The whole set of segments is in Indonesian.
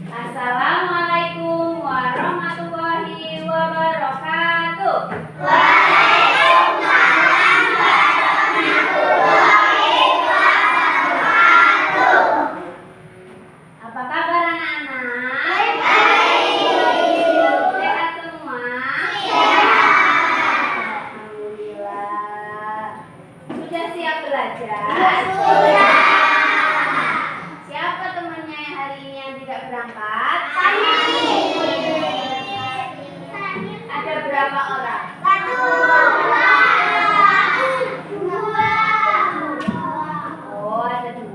Assalamualaikum warahmatullahi wabarakatuh. Waalaikumsalam warahmatullahi wabarakatuh. Apa kabar anak-anak? Sehat semua? Alhamdulillah. Sudah siap belajar? Sudah. Siapa temannya yang hari ini yang tidak berangkat? Ada berapa orang? Oh, ada 2.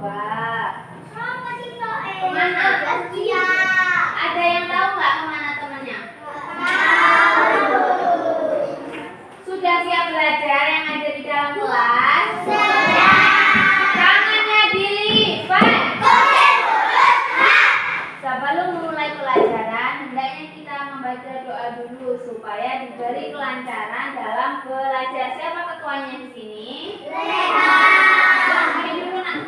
Kemana? Ada yang tahu nggak kemana temannya? Sudah siap belajar yang ada di dalam kelas? Tangannya dilipat. Sebelum memulai pelajaran, hendaknya kita membaca doa dulu supaya diberi kelancaran dalam belajar. Siapa ketuanya di sini? Ini dulu nak.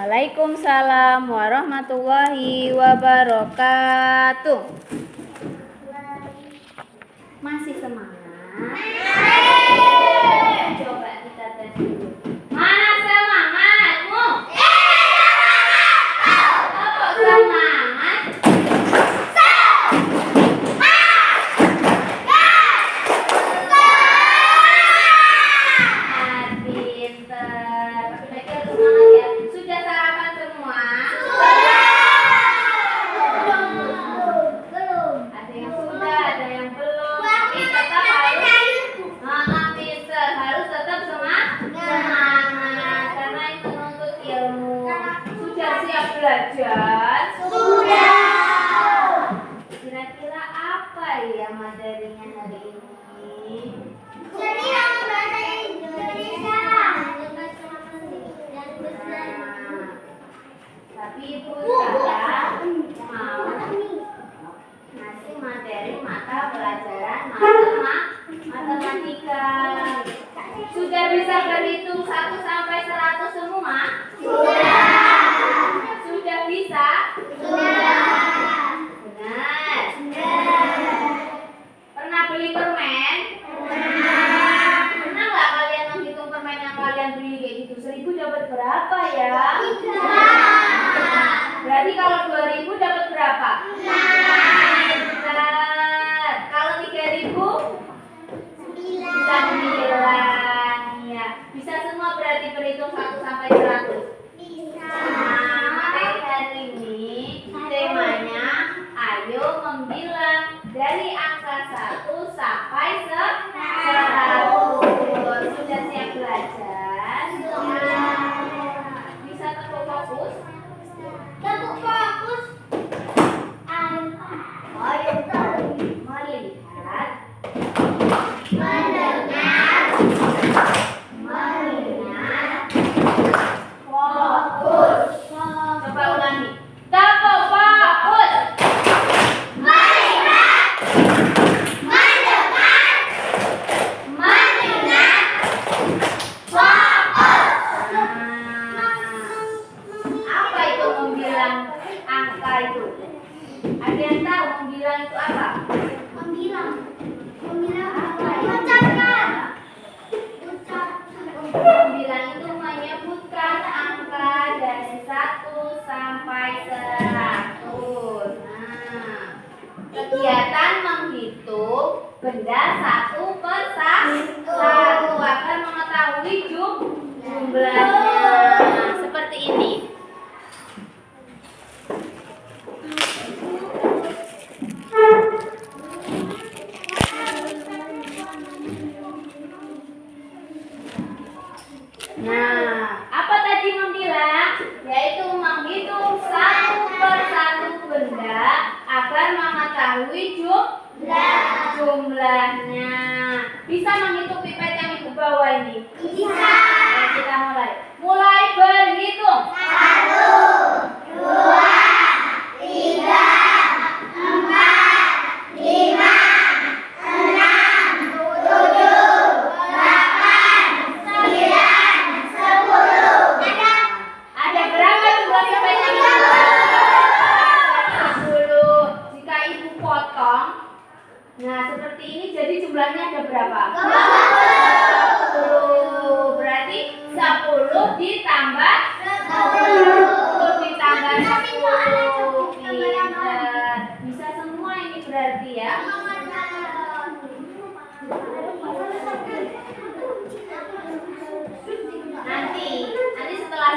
Waalaikumsalam warahmatullahi wabarakatuh. Masih semangat? Coba kita tes dulu. Mana semangatmu? Apa semangat? Pinter. Belajar semangat ya. Sudah sarapan semua? Belum. Ada yang sudah, ada yang belum. Tapi tetap harus tetap semangat karena itu menuntut ilmu. Sudah siap belajar? Sudah. Kira-kira apa ya materinya hari ini? Tapi Ibu sekarang mau ngasih materi mata pelajaran matematika. Sudah bisa berhitung 1 sampai 100 semua? Sudah bisa? Benar. Pernah beli permen? Pernah nggak kalian menghitung permen yang kalian beli kayak gitu? 1.000 dapat berapa ya? Berarti kalau 2.000 dapat berapa? Benar. Kalau 3.000? 9. Ya. Bisa semua berarti berhitung 1 sampai 100. membilang itu apa? Membilang apa? Mengucapkan. Membilang itu menyebutkan angka dari 1 sampai 100. Nah, kegiatan menghitung benda satu per satu agar mengetahui jumlahnya. Seperti ini. Nah, apa tadi membilang? Yaitu menghitung satu per satu benda agar mengetahui jumlahnya. Bisa menghitung pipet yang ibu bawa ini? Bisa. Nah, kita mulai berhitung. 1, 2, 3, 4, 5, 6, 7, 8, 9, 10. Ada berapa jumlah pipet yang ibu bawa? 10. Jika ibu potong, nah seperti ini, jadi jumlahnya ada berapa? 10. Berarti 10 ditambah 10 ditambah 10. Pintar. Bisa semua ini berarti ya. Nanti setelah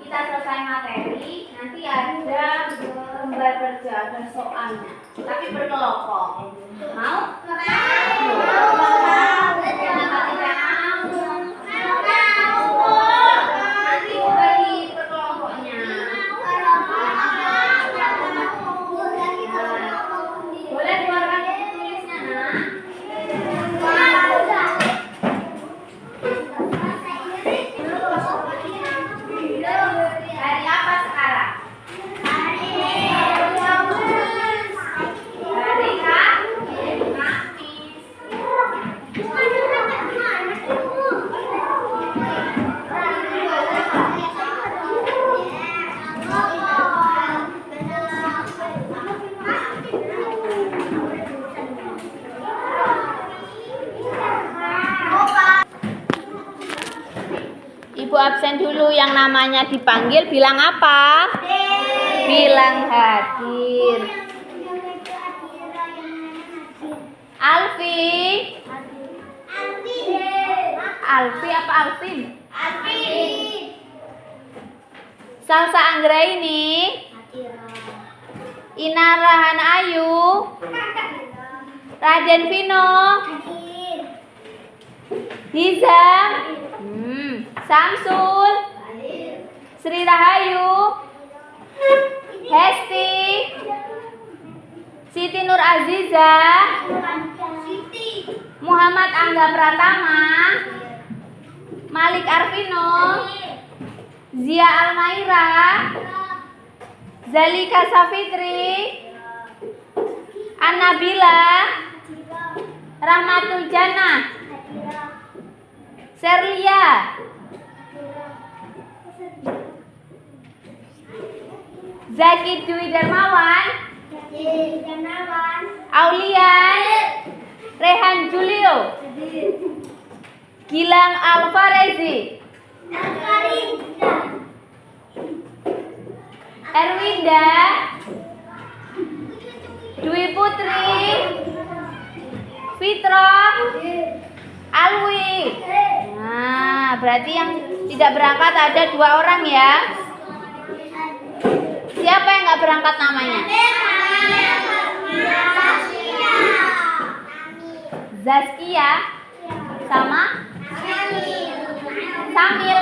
kita selesai materi, nanti ada lembar kerja dan soalnya, tapi berkelompok. Mau? Nanti bagi berkelompoknya. Boleh keluarkan buku tulisnya, nak? Hari apa sekarang? Hari Kamis. Ibu absen dulu, yang namanya dipanggil bilang apa? Bilang hadir. Alfi. Alfi apa Alvin? Salsa Anggra ini. Ina Rahana Ayu. Raden Vino. Hizam. Samsul. Sri Rahayu. Hesti. Siti Nur Aziza. Muhammad Angga Pratama. Malik Arvino. Zia Almaira. Zalika Safitri. Annabila. Rahmatul Jannah. Serlia. Zaki Dwi Darmawan. Aulian. Rehan Julio. Gilang Alfarezi. Erwinda. Dwi Putri. Fitrah. Alwi. Nah, berarti yang tidak berangkat ada 2 orang ya. Siapa yang nggak berangkat namanya? Zaskia sama Samil.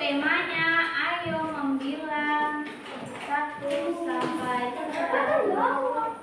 Temanya ayo membilang 1 sampai 100.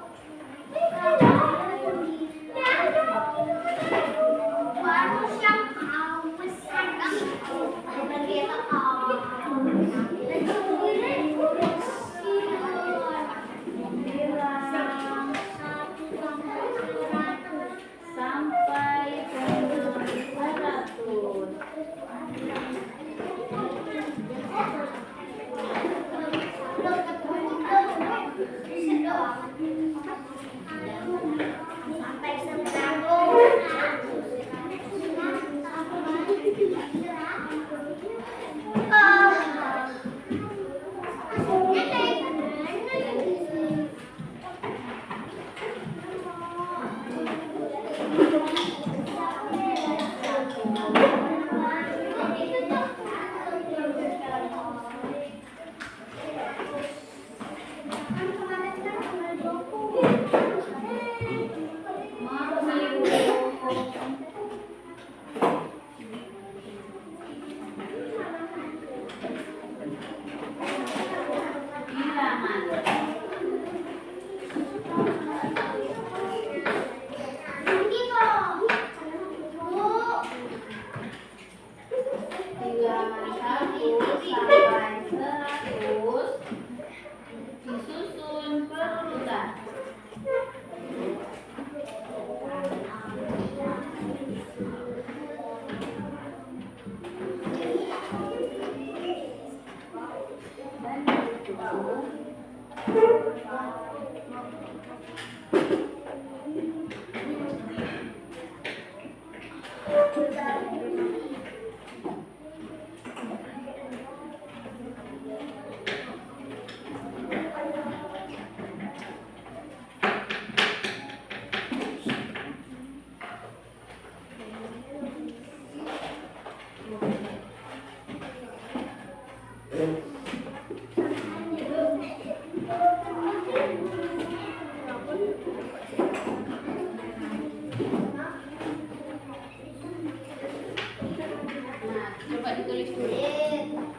ditulis dulu.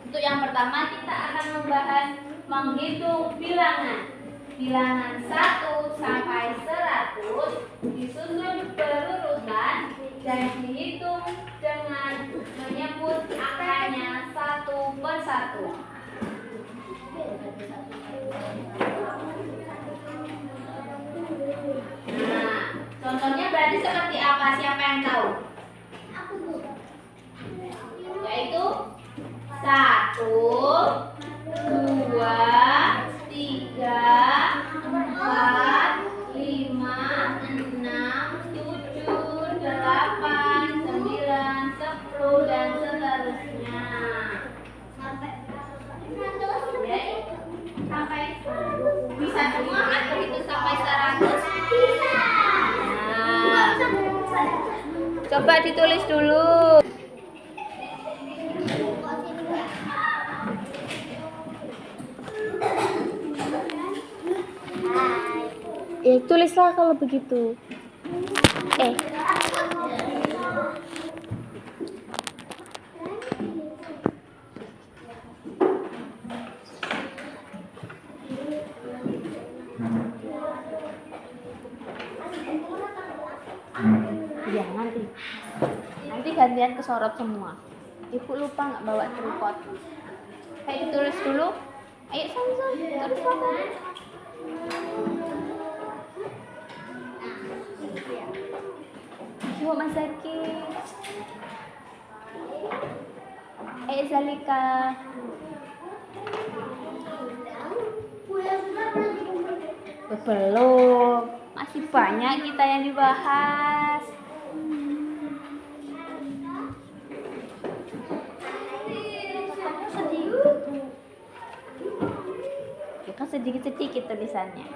Untuk yang pertama kita akan membahas menghitung bilangan. Bilangan 1 sampai 100 disusun berurutan dan dihitung dengan menyebut angkanya satu persatu. Nah, contohnya berarti seperti apa? Siapa yang tahu? Yaitu 1, 2, 3, 4, 5, 6, 7, 8, 9, 10 dan seterusnya. Ya, sampai bisa semua atau itu sampai 100? Nah, coba ditulis dulu. Ya tulislah kalau begitu. Ya nanti gantian kesorot semua. Ibu lupa nggak bawa tripod. Kayak ditulis dulu. Ayo sama-sama tulis sama. Yuk Mas Zaki. Zalika. Belum. Masih banyak kita yang dibahas. Ya kan sedikit-sedikit tulisannya.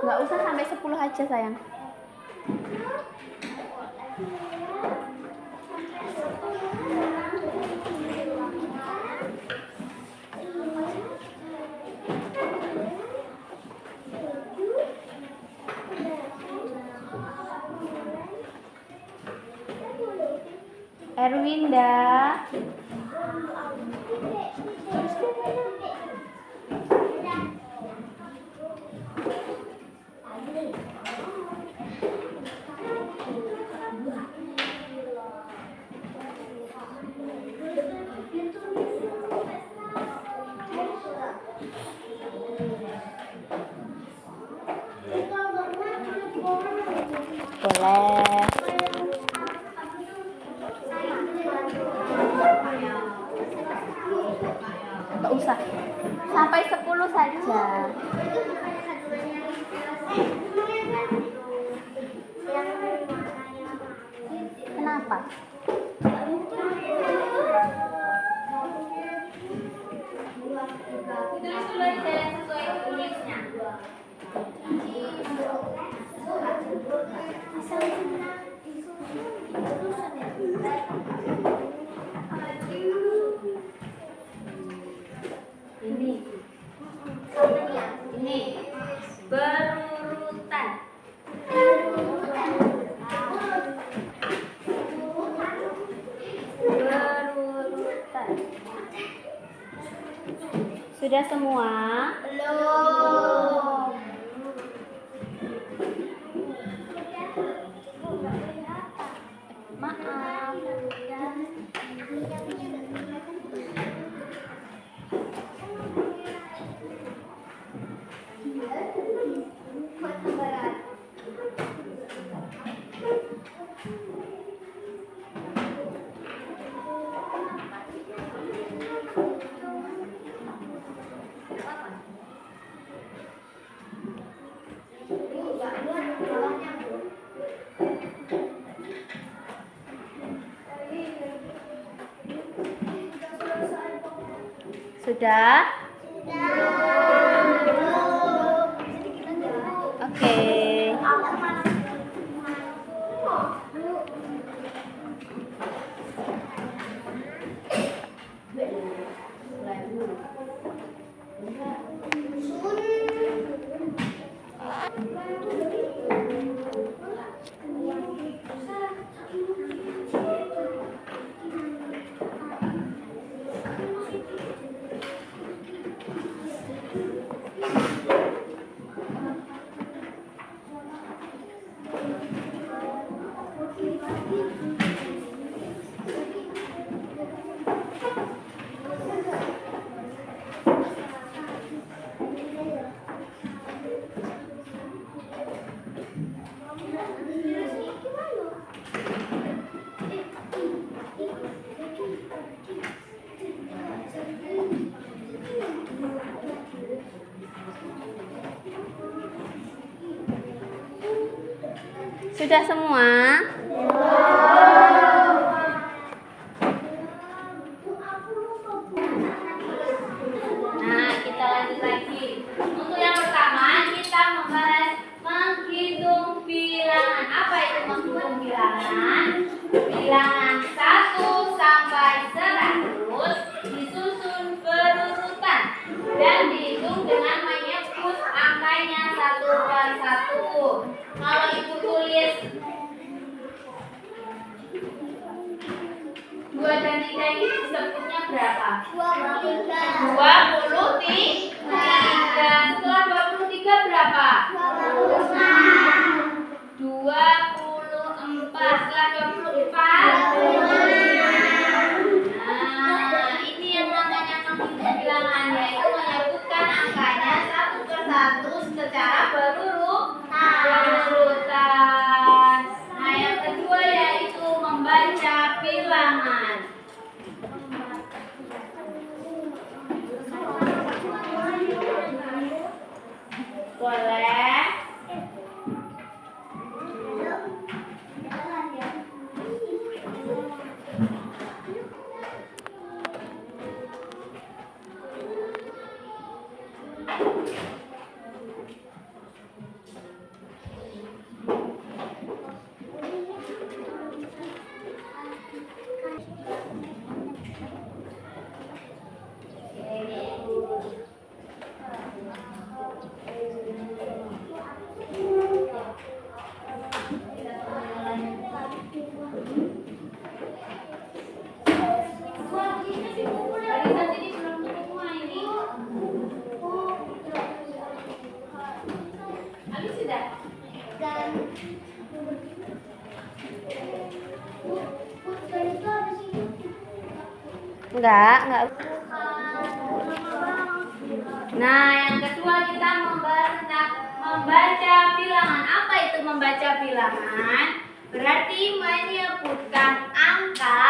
Nggak usah sampai 10 aja sayang. Erwinda. Boleh. Nggak usah. Sampai 10 saja. Kenapa? Tulis dulu aja yang sesuai tulisnya. Ini berurutan. Berurutan. Sudah semua? Belum. Maaf. Sudah? Oke. Sudah semua? Nah, kita lanjut lagi. Untuk yang pertama, kita membahas menghitung bilangan. Apa itu menghitung bilangan? Bilangan 1 sampai 100 disusun berurutan dan dihitung dengan menyebut angkanya satu per satu. Kalau ibu tulis 2 dan 3 ini disebutnya berapa? 23. 23. Setelah 23 berapa? 24. Setelah 24 nah, ini yang namanya menghitung bilangan, yaitu menyebutkan angkanya satu per satu secara berurutan. Nah, yang kedua yaitu membaca bilangan. Boleh. Enggak. Nah, yang kedua kita membahas tentang membaca bilangan. Apa itu membaca bilangan? Berarti menyebutkan angka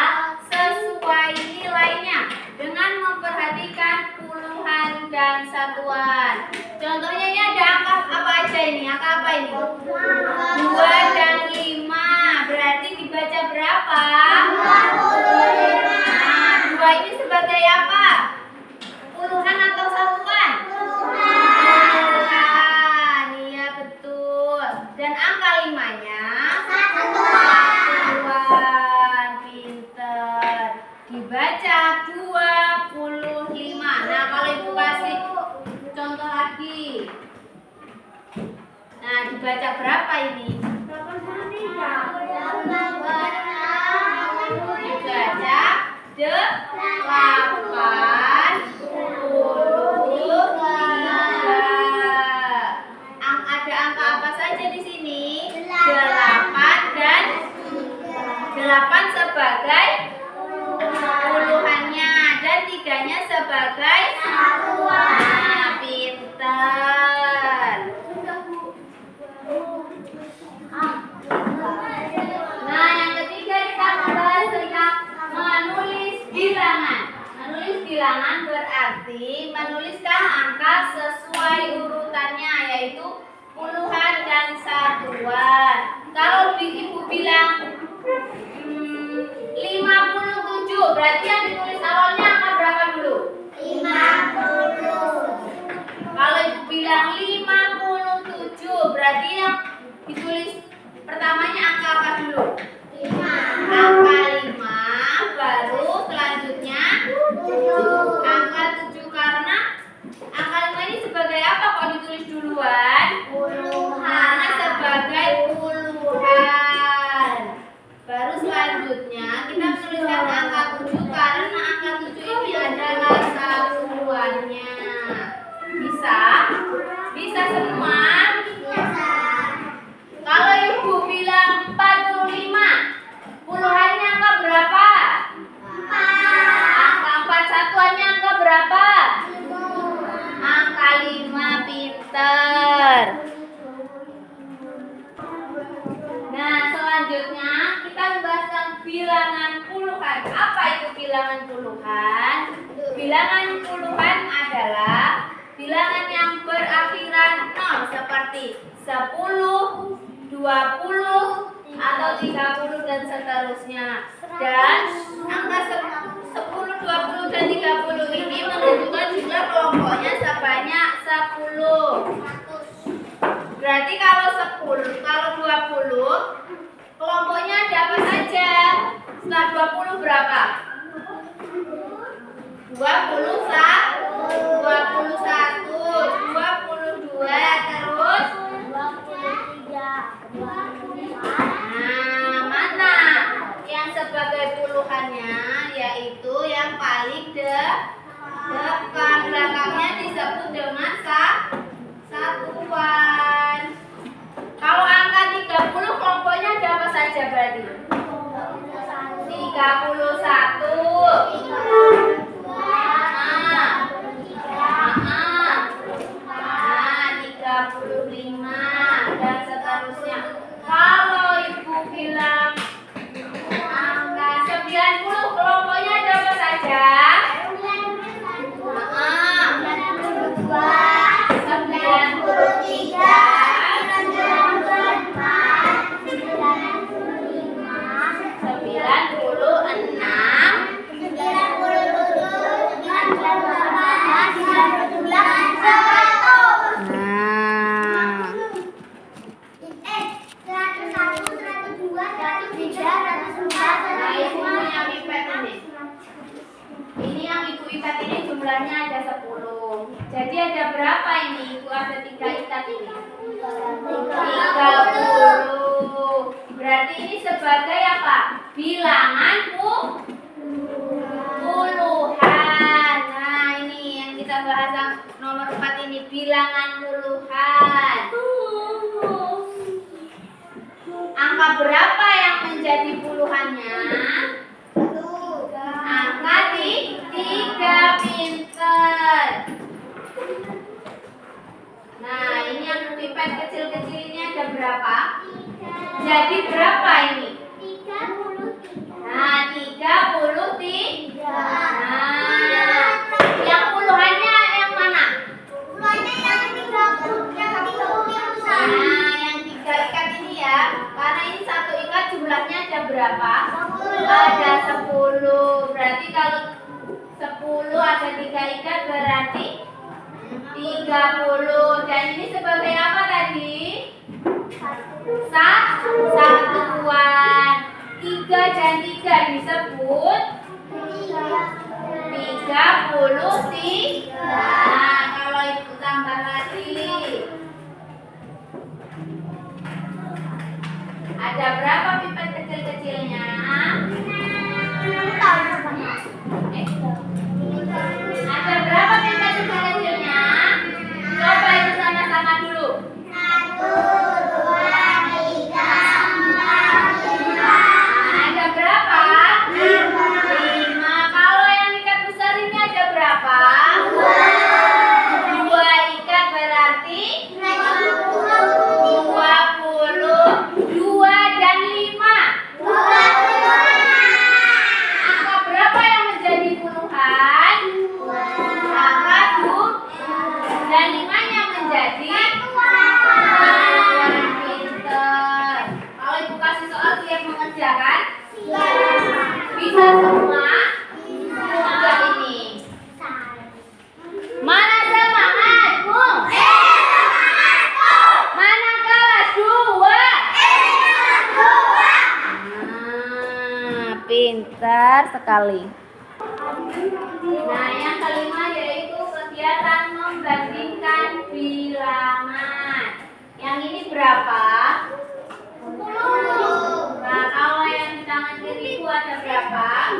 sesuai nilainya dengan memperhatikan puluhan dan satuan. Contohnya ini ada angka apa aja ini? Angka apa ini? 2 dan 5. Berarti dibaca berapa? 25. Nah, 2 ini sebagai apa? Puluhan atau satuan? Puluhan. Iya, betul. Dan angka 5-nya? Satuan. Pinter. Dibaca 25. Nah, kalau ibu kasih contoh lagi. Nah, dibaca berapa ini? Dibaca 83. Ada angka apa saja di sini? 8 dan 8 sebagai puluhannya dan 3-nya sebagai satuan. Nah, pinter. Nah, yang ketiga kita membahas tentang menulis bilangan. Menulis bilangan berarti menuliskan angka sesuai urutannya, yaitu puluhan dan satuan. Kalau ibu bilang 57, berarti yang ditulis awalnya angka berapa dulu? 50. Kalau ibu bilang 57, berarti yang ditulis pertamanya angka apa dulu? 5. Angka 5, baru selanjutnya angka selanjutnya kita membahas tentang bilangan puluhan. Apa itu bilangan puluhan? Bilangan puluhan adalah bilangan yang berakhiran 0 seperti 10, 20, atau 30 dan seterusnya. Dan angka 10, 20, dan 30 ini menentukan jumlah kelompoknya sebanyak 10. Berarti kalau 10, kalau 20 kelompoknya ada apa saja? Setelah 20 berapa? 21, 22, terus 23. nah, mana yang sebagai puluhannya? Yaitu yang paling depan, belakangnya disebut dengan satuan. Kalau angka 30 kelompoknya ada apa saja berarti? 31. Nah, 35 dan seterusnya. Kalau ibu bilang angka 90 kelompoknya ada apa saja? 100. Ini yang ibu ikat ini jumlahnya ada 10. Jadi ada berapa ini? Ibu ada 3 ikat ini. 30. Berarti ini sebagai apa? Bilangan puluhan. Nah, ini yang kita bahas yang nomor 4 ini, bilangan puluhan. Angka berapa yang menjadi puluhannya? Angka 3, pinter. Nah, ini yang pipet kecil-kecil ini ada berapa? Jadi berapa ini? 33. Nah, 33. Nah, yang puluhannya yang mana? Puluhannya yang 30, yang 30 yang besar. Nah, yang 3 ikat ini ya. Karena ini 1 ikat jumlahnya ada berapa? 10. Ada 10. Berarti kalau 10 ada 3 ikat berarti 30. Dan ini sebagai apa tadi? Satuan. 3 dan 3 disebut 33. Nah, kalau ibu tambah lagi, ada berapa pipet kecil-kecilnya? Ada berapa pipet kecil-kecilnya? Coba itu sama-sama dulu. 1, 2, 3, 4, 5. Ada berapa? 5. Kalau yang ikat besar ini ada berapa? 2 ikat berarti 22 dan 5. Angka berapa yang menjadi puluhan? Angka 2 dan 5-nya menjadi pinter. Kalau ibu kasih soal siap mengerjakan? Bisa semua? Enggak ini. Mana semangat, Bu? Mana kelas 2? Pintar sekali. Nah, yang kelima yaitu kegiatan membandingkan bilangan. Yang ini berapa? 10. Nah, kalau yang di tangan kiri ibu ada berapa?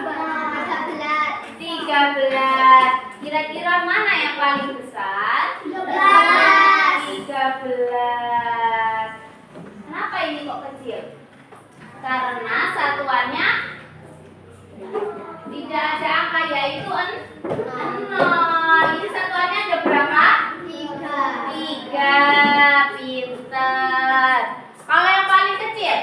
13. Kira-kira mana yang paling besar? 13. Kenapa ini kok kecil? Karena satuannya tidak ada angka, yaitu 0. Ini satuannya ada berapa? 3. Pinter. Kalau yang paling kecil?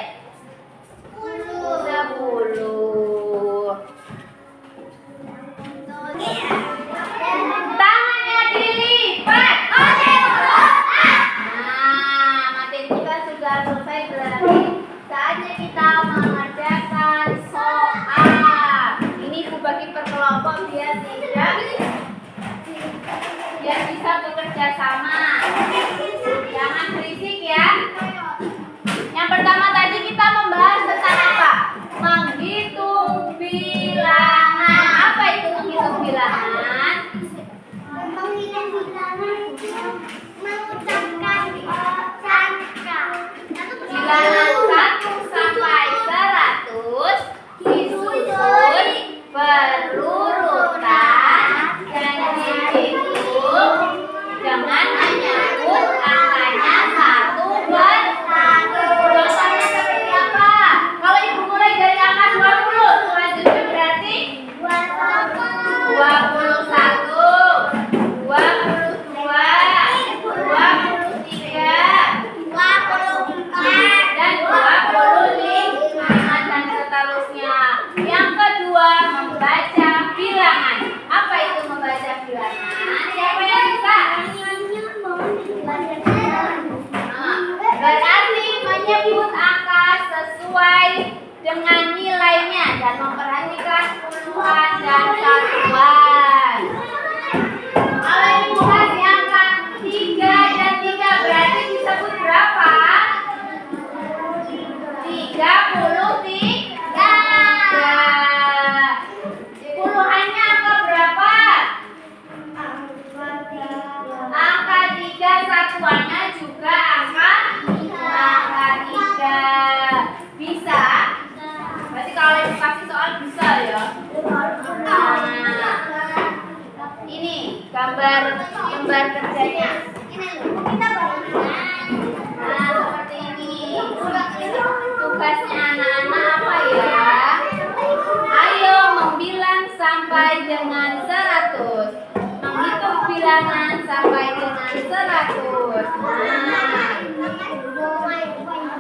bilangan 1 sampai 100 disusun berurutan dan dihitung dengan menyebut angkanya 1 per 1. Contohnya seperti apa? Kalau ibu mulai dari angka 20, selanjutnya berarti 21, 22, 23, 24, dan 25 dan seterusnya. Yang kedua, membaca bilangan. Apa itu membaca bilangan? Siapa yang bisa? Berarti menyebut angka sesuai dengan nilainya dan memperhatikan puluhan dan satuan. Kalau ibu kasih angka 3 dan 3 berarti disebut berapa? 33. Puluhannya angka berapa? Angka 3, satuannya juga angka 3. Bisa? Berarti kalau ibu kasih soal bisa ya. Nah, ini gambar kerjanya. Nah, seperti ini. Tugasnya anak-anak apa ya? Ayo membilang sampai dengan 100. Menghitung bilangan sampai dengan 100. Nah,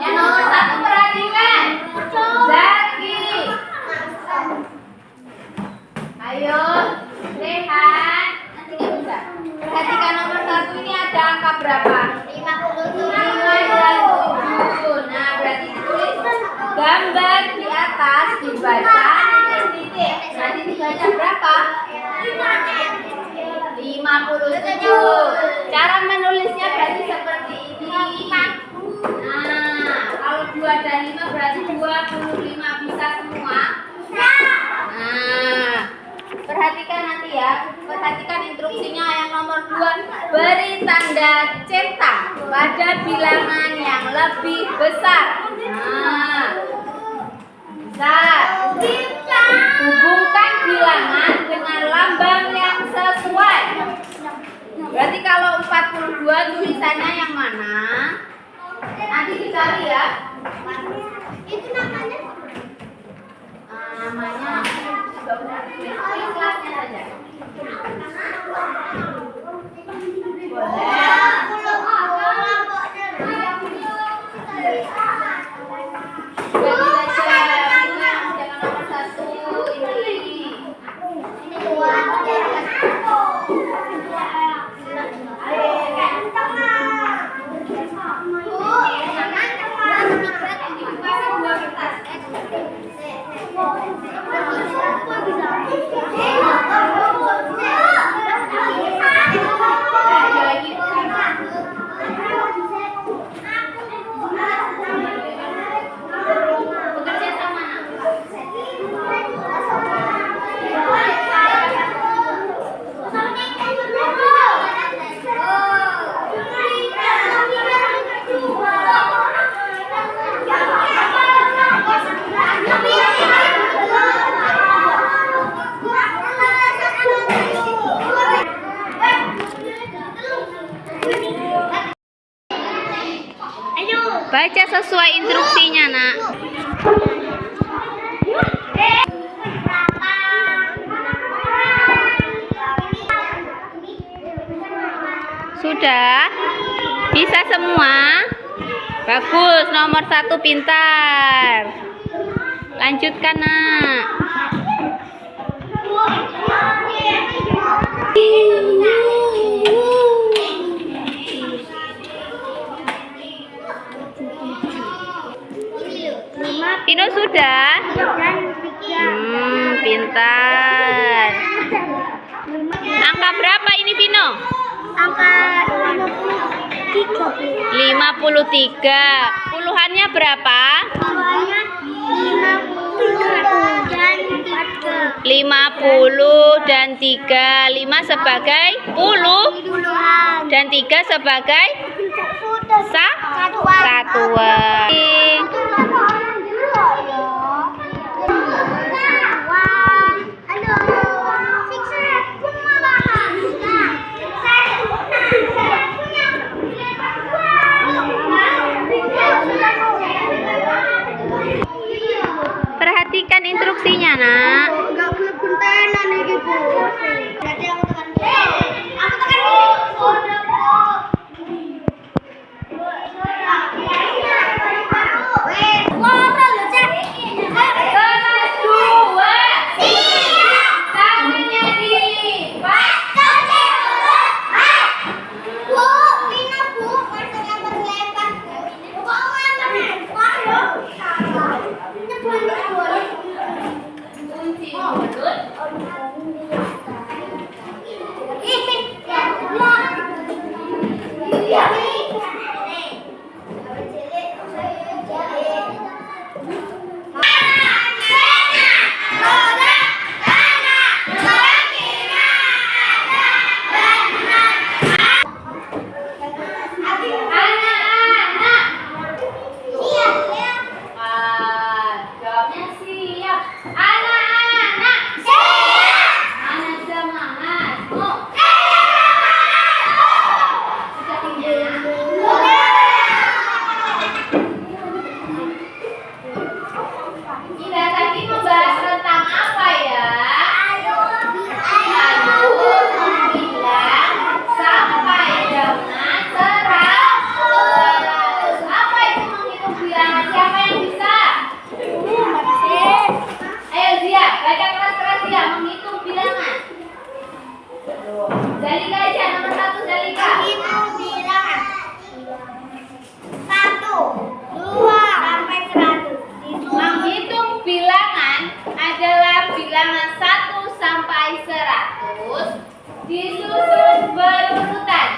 yang nomor 1 perhatikan. Zaki. Ayo, Rehan. Nanti nggak bisa. Perhatikan nomor 1 ini ada angka berapa? 5 dan 7. Nah, berarti ditulis gambar di atas dibaca titik-titik. Nanti dibaca berapa? 57. Cara menulisnya berarti seperti ini. Nah, kalau 2 dan 5 berarti 25. Bisa semua? Nah, perhatikan nanti ya. Perhatikan instruksinya yang nomor 2. Beri tanda cetak pada bilangan yang lebih besar. Nah, hubungkan bilangan dengan lambang yang sesuai. Berarti kalau 42 tulisannya yang mana? Nanti dicari ya. Itu namanya Namanya juga benar. Kelasnya saja. Boleh. Bagi saja bilang jangan nomor 1 ini. Bekerja sama. Baca sesuai instruksinya, Nak. Sudah? Bisa semua? Bagus, nomor 1 pintar. Lanjutkan, Nak. Vino sudah? Pintar. Angka berapa ini, Vino? Angka 53. Puluhannya berapa? Puluhannya 50 dan 3. 5 sebagai puluh puluhan dan 3 sebagai sudah Satuan. Perhatikan instruksinya, Nak. Enggak boleh bentenan iki, Bu. Berarti aku tekan B. Aku tekan B. Zalika aja nomor 1, Zalika. Hitung bilangan. 1, 2 sampai 100. Menghitung bilangan adalah bilangan 1 sampai 100 disusun berurutan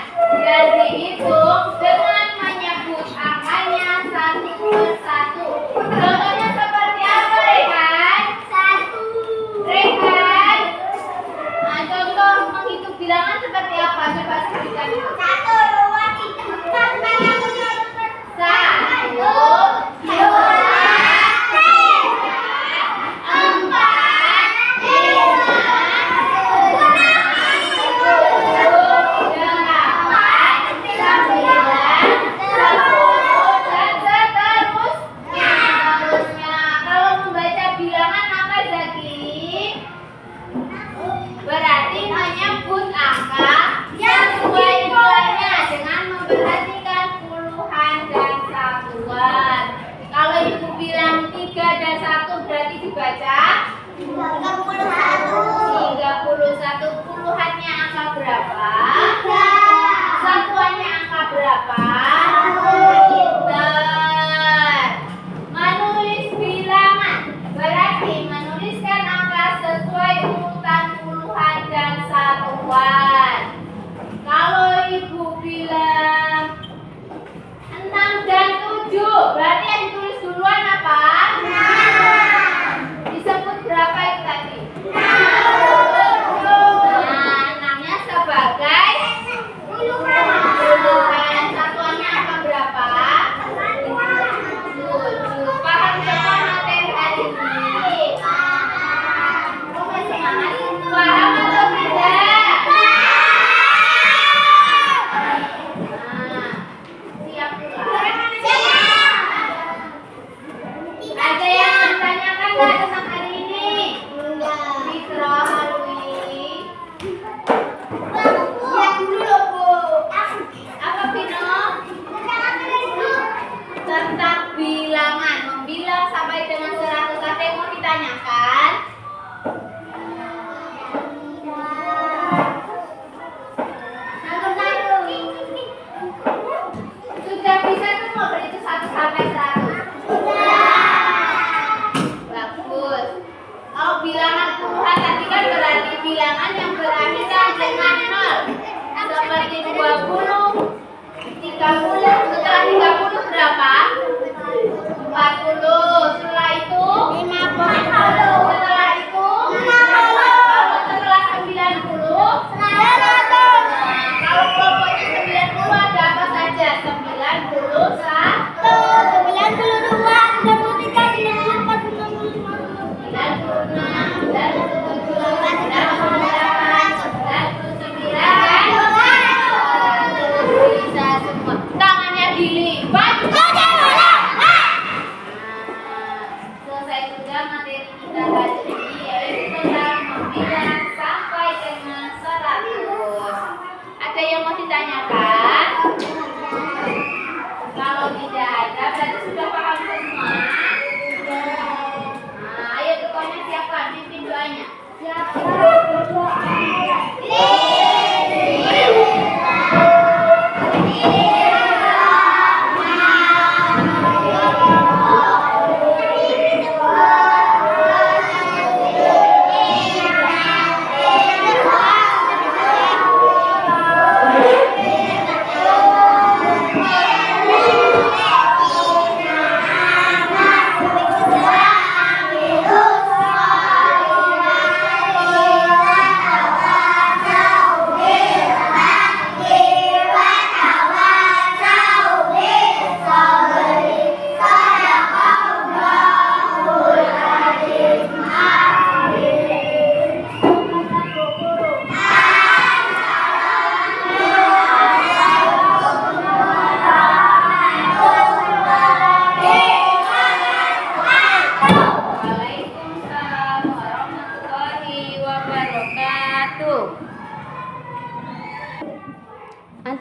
dan dihitung dengan menyebut angkanya satu persatu. Contohnya seperti apa, Rehan? 1. Rehan, nah, contoh menghitung bilangan seperti apa? Coba sebutkan dulu. 1, 2, 3, 4, 5, 6, 7, 8, 9, 10. 1, 2, 3, 4, 5, 6, 7, 8, 9, 10. dan seterusnya. Kalau membaca bilangan apa, Zaki? Berarti menyebut angka sesuai nilainya dengan memperhatikan puluhan dan satuan. Kalau ibu bilang 3 dan 1 berarti dibaca 31. Puluhannya angka berapa? Satuannya angka berapa? Pintar. Menulis bilangan berarti menuliskan angka sesuai urutan puluhan dan satuan. Kalau ibu bilang 6 dan 7 berarti yang ditulis duluan apa? Disebut berapa itu tadi? Nah, 6-nya sebagai puluhan. Satuannya angka berapa? 7. Paham semua materi hari ini? Semangat. Paham atau tidak? Nah, siap pula. Ada yang menanyakan nggak tentang hari ini? Fitro, Halwi. Apa, Vino? Tentang bilangan, membilang sampai dengan 100. Ada yang mau ditanyakan? Sudah bisa semua berhitung 1 sampai 100? Bagus. Kalau bilangan puluhan tadi kan berarti bilangan yang berakhir dengan 0. Seperti 20, 30. Setelah 30 berapa? 40. Setelah itu 50.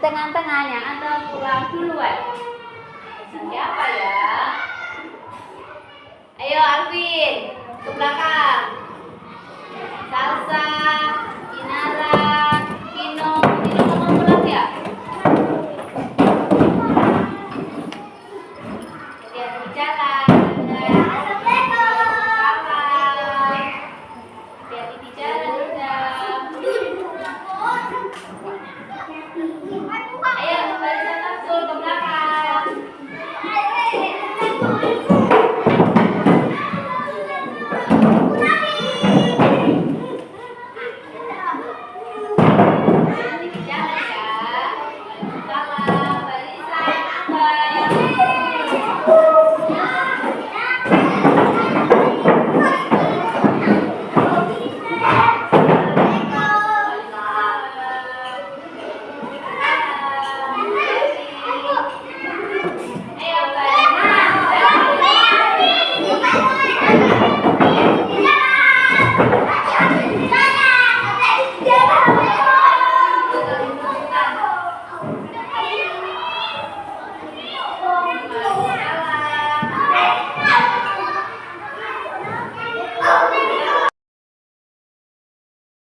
tengah-tengah yang atau pulang duluan. Siapa ya? Ayo Alvin, ke belakang.